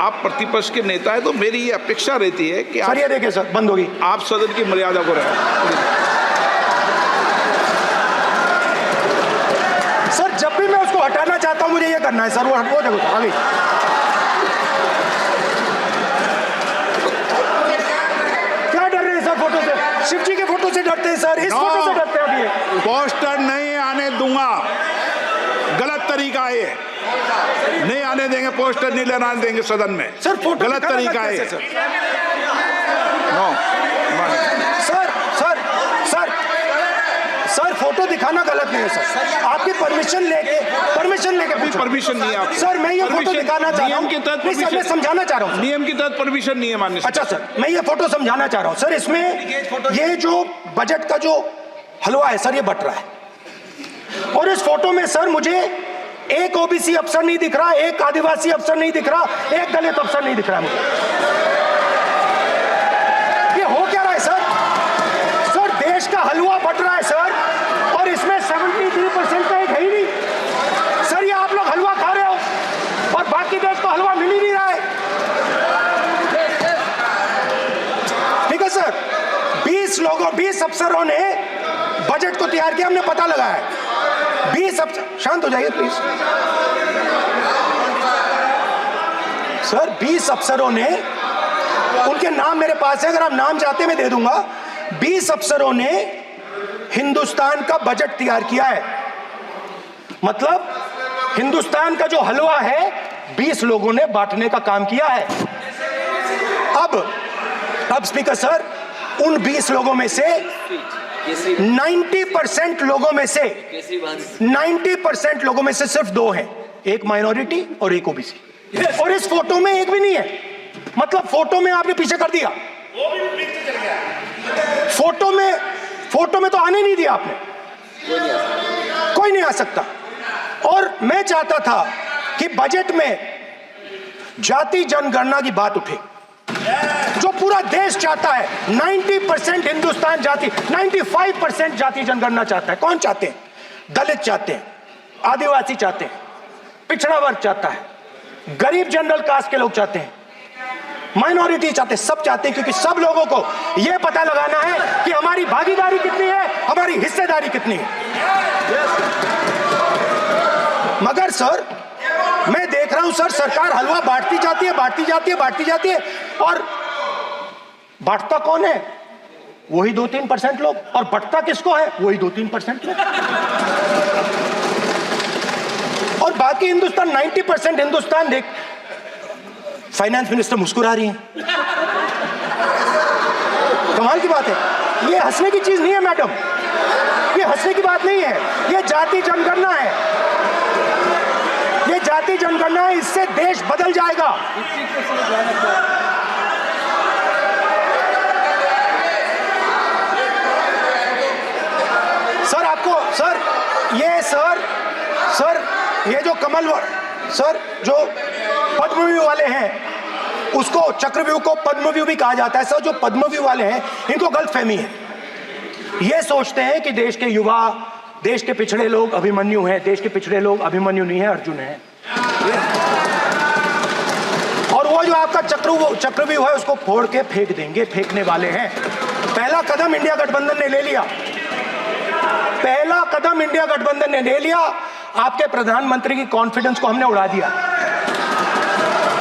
आप प्रतिपक्ष के नेता है तो मेरी ये अपेक्षा रहती है कि सर ये देखिए सर, बंद होगी, आप सदन की मर्यादा को रखें। सर जब भी मैं उसको हटाना चाहता हूं मुझे ये करना है सर, वो हटो देखो आगे। क्या डर रहे हैं सर फोटो से? शिव जी के फोटो से डरते हैं सर, इस फोटो से डरते हैं अभी। पोस्टर नहीं आने दूंगा, गलत तरीका है, नहीं आने देंगे, पोस्टर नहीं लेना देंगे सदन में सर। फोटो गलत तरीका है sir. Sir sir sir sir photo दिखाना गलत नहीं है सर, आपकी परमिशन लेके परमिशन नहीं है आपको। सर मैं ये फोटो दिखाना चाह रहा हूँ, नियम के तहत मैं समझाना चाह रहा हूँ। नियम के तहत परमिशन नहीं है माननीय। अच्छा सर मैं ये फोटो समझाना चाह रहा हूँ सर, इसमें ये जो बजट का जो हलवा है सर ये बट रहा है, और इस फोटो में सर मुझे एक ओबीसी अफसर नहीं दिख रहा, एक आदिवासी अफसर नहीं दिख रहा, एक दलित अफसर नहीं दिख रहा मुझे। ये हो क्या रहा है सर? सर देश का हलवा बट रहा है सर, और इसमें 73% का एक है ही नहीं सर। ये आप लोग हलवा खा रहे हो और बाकी देश को हलवा मिल ही नहीं रहा है। ठीक है सर, 20 अफसरों ने बजट को तैयार किया, हमने पता लगाया है। 20 अफसर, शांत हो जाइए प्लीज सर। 20 अफसरों ने, उनके नाम मेरे पास है, अगर आप नाम चाहते मैं दे दूंगा। 20 अफसरों ने हिंदुस्तान का बजट तैयार किया है, मतलब हिंदुस्तान का जो हलवा है 20 लोगों ने बांटने का काम किया है। अब स्पीकर सर, उन 20 लोगों में से 90% लोगों में से 90% लोगों में से सिर्फ 2 हैं, एक माइनॉरिटी और एक ओबीसी, और इस फोटो में एक भी नहीं है। मतलब फोटो में आपने पीछे कर दिया, वो भी पीछे चल गया। फोटो में तो आने नहीं दिया आपने, कोई नहीं आ सकता। और मैं चाहता था कि बजट में जाति जनगणना की बात उठे, जो पूरा देश चाहता है। 90% हिंदुस्तान जाति, 95% जाति जनगणना चाहता है। कौन चाहते हैं? दलित चाहते हैं, आदिवासी चाहते हैं, पिछड़ा वर्ग चाहता है, गरीब जनरल कास्ट के लोग चाहते हैं, माइनॉरिटी चाहते हैं, सब चाहते हैं, क्योंकि सब लोगों को यह पता लगाना है कि हमारी भागीदारी कितनी है, हमारी हिस्सेदारी कितनी है। मगर सर मैं देख रहा हूं सर, सरकार हलवा बांटती जाती है, और बांटता कौन है? वही 2-3% लोग, और बंटता किसको है? वही 2-3% लोग, और बाकी हिंदुस्तान 90% हिंदुस्तान देख। फाइनेंस मिनिस्टर मुस्कुरा रही हैं, कमाल की बात है। ये हंसने की चीज नहीं है मैडम, ये हंसने की बात नहीं है, ये जाति जनगणना है, ये जाति जनगणना है, इससे देश बदल जाएगा। सर आपको सर ये जो कमल सर जो पद्मव्यूह वाले हैं, उसको चक्रव्यूह को पद्मव्यूह भी कहा जाता है सर। जो पद्मव्यूह वाले हैं इनको गलतफहमी है, ये सोचते हैं कि देश के युवा, देश के पिछड़े लोग अभिमन्यु हैं। देश के पिछड़े लोग अभिमन्यु नहीं है, अर्जुन है। और वो जो आपका चक्रव्यूह है उसको फोड़ के फेंक देंगे, फेंकने वाले हैं। पहला कदम इंडिया गठबंधन ने ले लिया, आपके प्रधानमंत्री की कॉन्फिडेंस को हमने उड़ा दिया।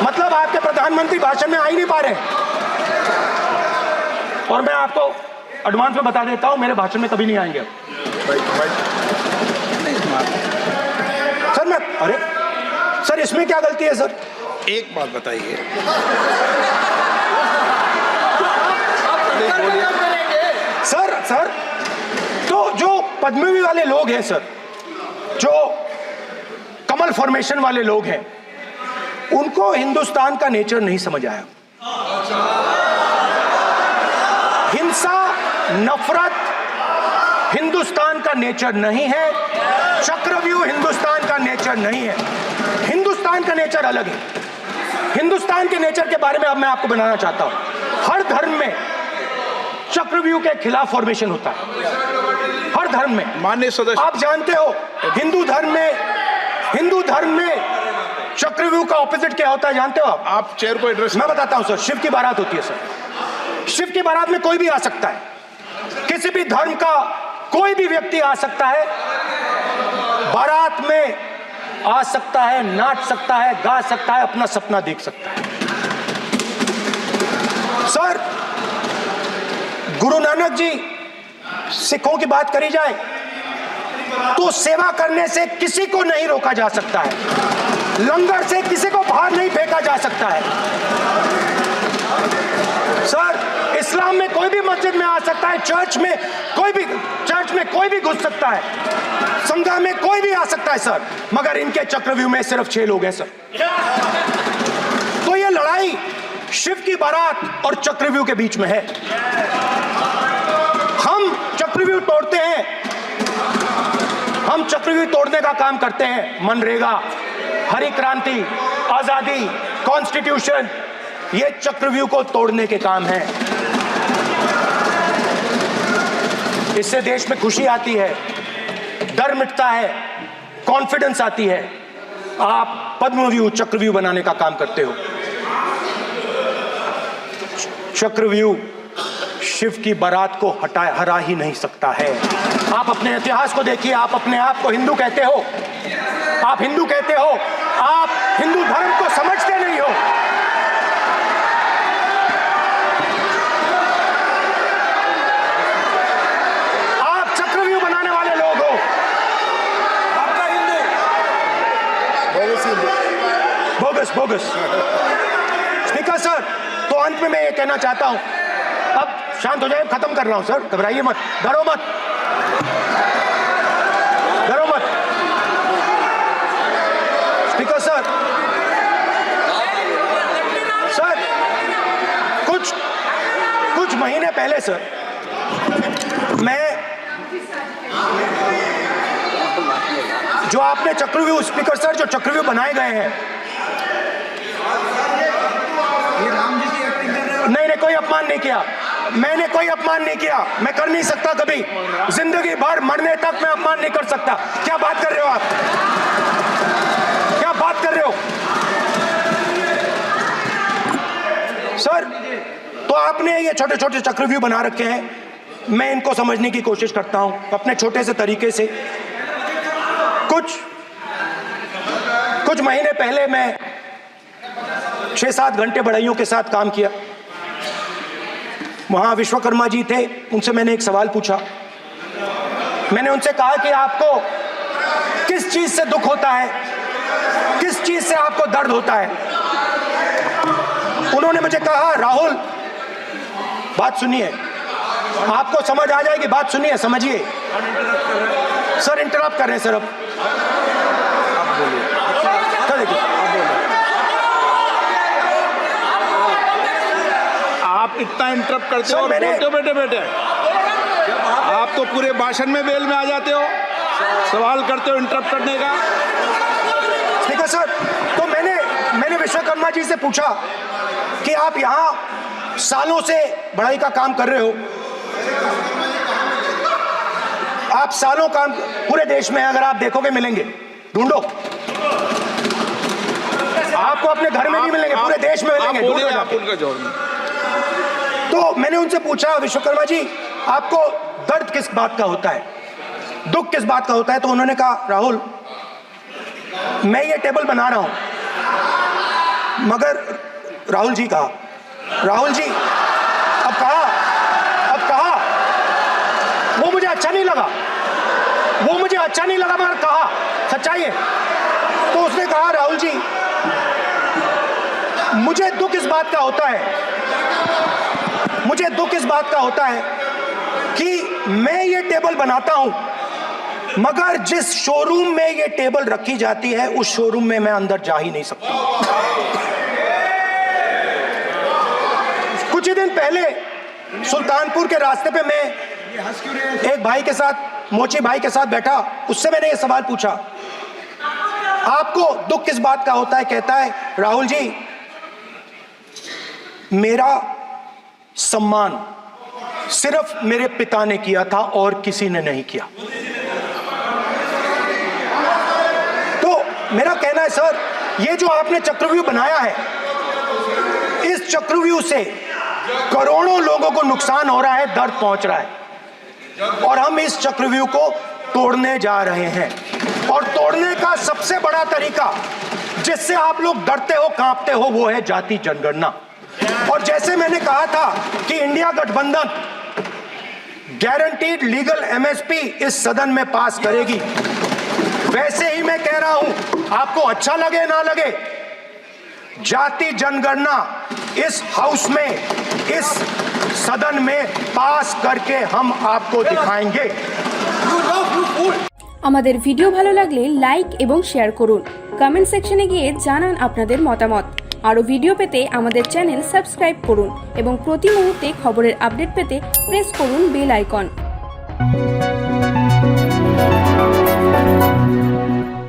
मतलब आपके प्रधानमंत्री भाषण में आ ही नहीं पा रहे। और मैं आपको एडवांस में बता देता हूं, मेरे भाषण में कभी नहीं आएंगे सर। अरे सर इसमें क्या गलती है सर? एक बात बताइए, सर तो जो पद्मव्यूह वाले लोग हैं सर, जो कमल फॉर्मेशन वाले लोग हैं, उनको हिंदुस्तान का नेचर नहीं समझ आया। हिंसा, नफरत हिंदुस्तान का नेचर नहीं है, चक्रव्यूह हिंदुस्तान का नेचर नहीं है। हिंदुस्तान का नेचर अलग है। हिंदुस्तान के नेचर के बारे में अब मैं आपको बनाना चाहता हूं। हर धर्म में चक्रव्यूह के खिलाफ फॉर्मेशन होता है, हर धर्म में। माननीय सदस्य, आप जानते हो हिंदू धर्म में चक्रव्यूह का ऑपोजिट क्या होता है जानते हो आप चेयर को एड्रेस मैं बताता हूं सर। शिव की बारात होती है सर। शिव की बारात में कोई भी आ सकता है, किसी भी धर्म का कोई भी व्यक्ति आ सकता है, बारात में आ सकता है, नाच सकता है, गा सकता है, अपना सपना देख सकता है। सर, गुरु नानक जी, सिखों की बात करी जाए तो सेवा करने से किसी को नहीं रोका जा सकता है, लंगर से किसी को बाहर नहीं फेंका जा सकता है। सर, इस्लाम में कोई भी मस्जिद में आ सकता है, चर्च में कोई भी घुस सकता है, संगम में कोई भी आ सकता है सर, मगर इनके चक्रव्यूह में सिर्फ 6 लोग हैं सर। तो ये लड़ाई शिव की बारात और चक्रव्यूह के बीच में है। हम चक्रव्यूह तोड़ते हैं, हम चक्रव्यूह तोड़ने का काम करते हैं। मनरेगा, हरी क्रांति, आजादी, कॉन्स्टिट्यूशन, ये चक्रव्यूह को तोड़ने के काम है। इससे देश में खुशी आती है, डर मिटता है, कॉन्फिडेंस आती है। आप पद्मव्यूह चक्रव्यूह बनाने का काम करते हो। चक्रव्यूह शिव की बारात को हरा ही नहीं सकता है। आप अपने इतिहास को देखिए, आप अपने आप को हिंदू कहते हो, आप हिंदू कहते हो, आप हिंदू धर्म को समझते नहीं हो। आप चक्रव्यूह बनाने वाले लोग हो। आपका हिंदू बोगस। स्पीकर सर, तो अंत में मैं ये कहना चाहता हूं, अब शांत हो जाए, खत्म कर रहा हूं सर, घबराइए मत, डरो मत। स्पीकर सर, कुछ महीने पहले सर, मैं जो आपने चक्रव्यूह, स्पीकर सर, जो चक्रव्यूह बनाए गए हैं, नहीं, कोई अपमान नहीं किया, मैंने कोई अपमान नहीं किया, मैं कर नहीं सकता कभी, जिंदगी भर मरने तक मैं अपमान नहीं कर सकता। क्या बात कर रहे हो आप, क्या बात कर रहे हो सर? तो आपने ये छोटे छोटे चक्रव्यूह बना रखे हैं, मैं इनको समझने की कोशिश करता हूं अपने छोटे से तरीके से। कुछ महीने पहले मैं 6-7 घंटे बढ़इयों के साथ काम किया। वहां विश्वकर्मा जी थे, उनसे मैंने एक सवाल पूछा। मैंने उनसे कहा कि आपको किस चीज से दुख होता है, किस चीज से आपको दर्द होता है? उन्होंने मुझे कहा, राहुल बात सुनिए, आपको समझ आ जाएगी, बात सुनिए, समझिए। सर इंटरप्ट कर रहे हैं सर, अब बोलिए, देखिए आप इतना इंटरप्ट करते हो और बोलते हो बेटे, आप तो पूरे भाषण में बेल में आ जाते हो, सवाल करते हो इंटरप्ट करने का। ठीक है सर, तो मैंने विश्वकर्मा जी से पूछा कि आप यहाँ सालों से बढ़ाई का काम कर रहे हो, आप सालों काम पूरे देश में, अगर आप देखोगे मिलेंगे, ढूंढो, आपको अपने घर में नहीं मिलेंगे, पूरे देश में मिलेंगे, ढूंढो। तो मैंने उनसे पूछा, विश्वकर्मा जी आपको दर्द किस बात का होता है, दुख किस बात का होता है? तो उन्होंने कहा, राहुल मैं ये टेबल बना रहा हूं, मगर राहुल जी कहा, राहुल जी अब कहा वो मुझे अच्छा नहीं लगा, मगर कहा सच्चाई है। तो उसने कहा, राहुल जी मुझे दुख इस बात का होता है, कि मैं ये टेबल बनाता हूं, मगर जिस शोरूम में ये टेबल रखी जाती है उस शोरूम में मैं अंदर जा ही नहीं सकता। कुछ ही दिन पहले सुल्तानपुर के रास्ते पे मैं एक भाई के साथ, मोची भाई के साथ बैठा, उससे मैंने ये सवाल पूछा, आपको दुख किस बात का होता है? कहता है, राहुल जी मेरा सम्मान सिर्फ मेरे पिता ने किया था और किसी ने नहीं किया। तो मेरा कहना है सर, ये जो आपने चक्रव्यूह बनाया है, इस चक्रव्यूह से करोड़ों लोगों को नुकसान हो रहा है, दर्द पहुंच रहा है, और हम इस चक्रव्यूह को तोड़ने जा रहे हैं। और तोड़ने का सबसे बड़ा तरीका जिससे आप लोग डरते हो, कांपते हो, वो है जाति जनगणना। और जैसे मैंने कहा था कि इंडिया गठबंधन गारंटीड लीगल एमएसपी इस सदन में पास करेगी, वैसे ही मैं कह रहा हूं, आपको अच्छा लगे ना लगे, जाति जनगणना इस हाउस में, इस सदन में पास करके हम आपको दिखाएंगे। আমাদের ভিডিও ভালো লাগলে লাইক এবং শেয়ার করুন, কমেন্ট সেকশনে গিয়ে জানান আপনাদের মতামত। আরও ভিডিও পেতে আমাদের চ্যানেল সাবস্ক্রাইব করুন এবং প্রতি মুহূর্তে খবরের আপডেট পেতে প্রেস করুন বেল আইকন।